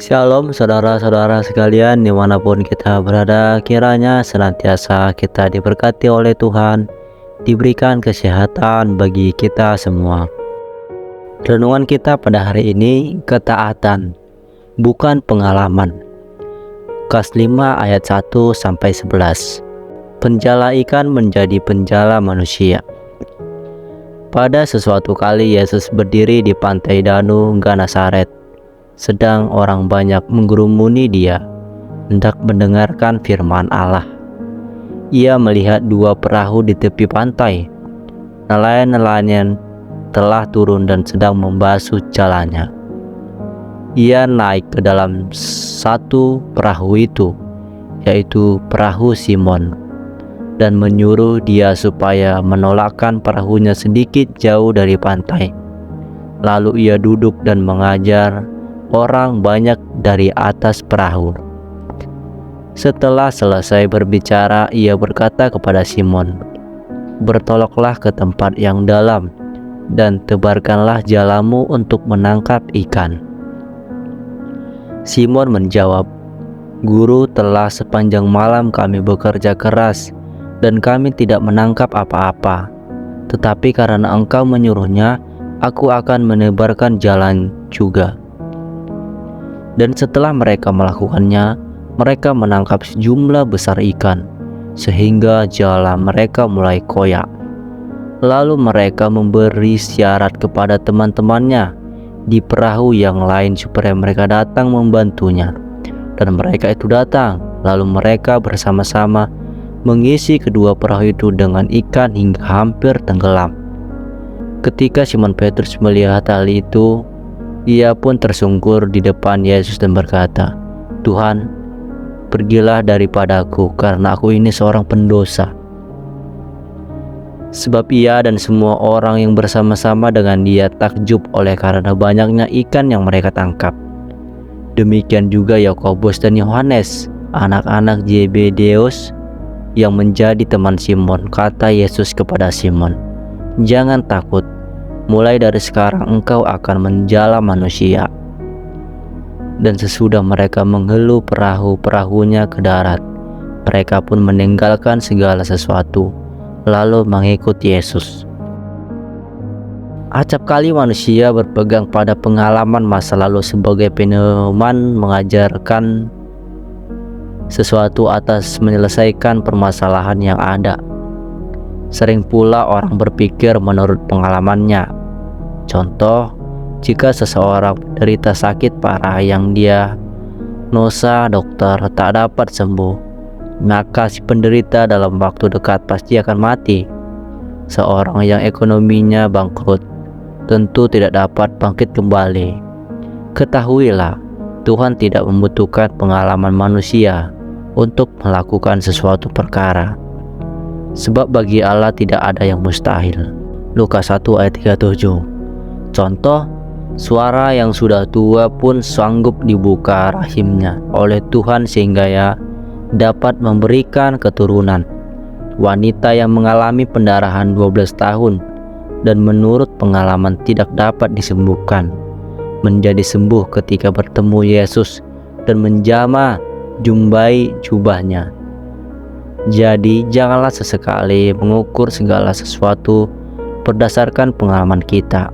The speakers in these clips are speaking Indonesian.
Shalom saudara-saudara sekalian dimanapun kita berada, kiranya senantiasa kita diberkati oleh Tuhan, diberikan kesehatan bagi kita semua. Renungan kita pada hari ini, ketaatan, bukan pengalaman. Lukas 5 ayat 1-11. Penjala ikan menjadi penjala manusia. Pada sesuatu kali Yesus berdiri di pantai Danau Genesaret. Sedang orang banyak menggerumuni dia, hendak mendengarkan firman Allah. Ia melihat dua perahu di tepi pantai. Nelayan-nelayan telah turun dan sedang membasuh jalannya. Ia naik ke dalam satu perahu itu, yaitu perahu Simon, dan menyuruh dia supaya menolakkan perahunya sedikit jauh dari pantai. Lalu ia duduk dan mengajar orang banyak dari atas perahu. Setelah selesai berbicara, ia berkata kepada Simon, "Bertolaklah ke tempat yang dalam dan tebarkanlah jalamu untuk menangkap ikan." Simon menjawab, "Guru, telah sepanjang malam kami bekerja keras dan kami tidak menangkap apa-apa. Tetapi karena Engkau menyuruhnya, aku akan menebarkan jalan juga." Dan setelah mereka melakukannya, mereka menangkap sejumlah besar ikan, sehingga jala mereka mulai koyak. Lalu mereka memberi syarat kepada teman-temannya di perahu yang lain supaya mereka datang membantunya. Dan mereka itu datang, lalu mereka bersama-sama mengisi kedua perahu itu dengan ikan hingga hampir tenggelam. Ketika Simon Petrus melihat hal itu, ia pun tersungkur di depan Yesus dan berkata, "Tuhan, pergilah daripadaku, karena aku ini seorang pendosa." Sebab ia dan semua orang yang bersama-sama dengan dia takjub oleh karena banyaknya ikan yang mereka tangkap. Demikian juga Yakobus dan Yohanes, anak-anak Zebedeus yang menjadi teman Simon. Kata Yesus kepada Simon, "Jangan takut. Mulai dari sekarang engkau akan menjala manusia." Dan sesudah mereka menghelu perahu-perahunya ke darat, mereka pun meninggalkan segala sesuatu, lalu mengikut Yesus. Acap kali manusia berpegang pada pengalaman masa lalu sebagai pedoman mengajarkan sesuatu atas menyelesaikan permasalahan yang ada. Sering pula orang berpikir menurut pengalamannya. Contoh, jika seseorang menderita sakit parah yang diagnosa dokter tak dapat sembuh, maka si penderita dalam waktu dekat pasti akan mati. Seorang yang ekonominya bangkrut tentu tidak dapat bangkit kembali. Ketahuilah, Tuhan tidak membutuhkan pengalaman manusia untuk melakukan sesuatu perkara. Sebab bagi Allah tidak ada yang mustahil. Lukas 1 ayat 37. Contoh, suara yang sudah tua pun sanggup dibuka rahimnya oleh Tuhan sehingga ia dapat memberikan keturunan. Wanita yang mengalami pendarahan 12 tahun dan menurut pengalaman tidak dapat disembuhkan, menjadi sembuh ketika bertemu Yesus dan menjamah jumbai jubahnya. Jadi janganlah sesekali mengukur segala sesuatu berdasarkan pengalaman kita.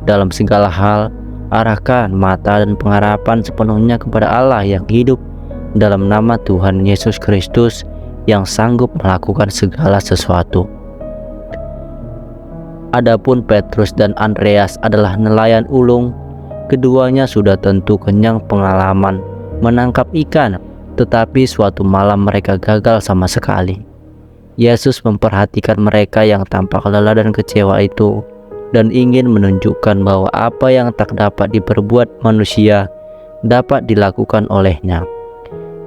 Dalam segala hal, arahkan mata dan pengharapan sepenuhnya kepada Allah yang hidup dalam nama Tuhan Yesus Kristus yang sanggup melakukan segala sesuatu. Adapun Petrus dan Andreas adalah nelayan ulung. Keduanya sudah tentu kenyang pengalaman menangkap ikan, tetapi suatu malam mereka gagal sama sekali. Yesus memperhatikan mereka yang tampak lelah dan kecewa itu, dan ingin menunjukkan bahwa apa yang tak dapat diperbuat manusia dapat dilakukan olehnya.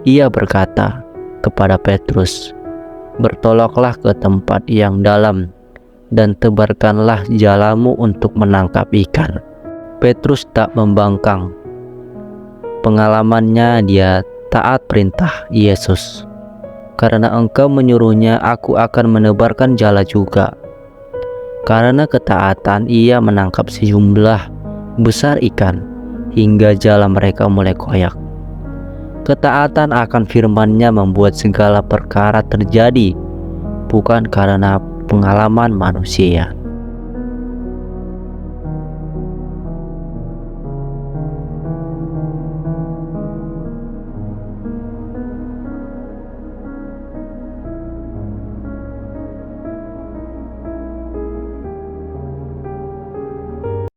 Ia berkata kepada Petrus, "Bertolaklah ke tempat yang dalam dan tebarkanlah jalamu untuk menangkap ikan." Petrus tak membangkang. Pengalamannya, dia taat perintah Yesus. "Karena engkau menyuruhnya, aku akan menebarkan jala juga." Karena ketaatan, ia menangkap sejumlah besar ikan hingga jala mereka mulai koyak. Ketaatan akan firman-Nya membuat segala perkara terjadi, bukan karena pengalaman manusia.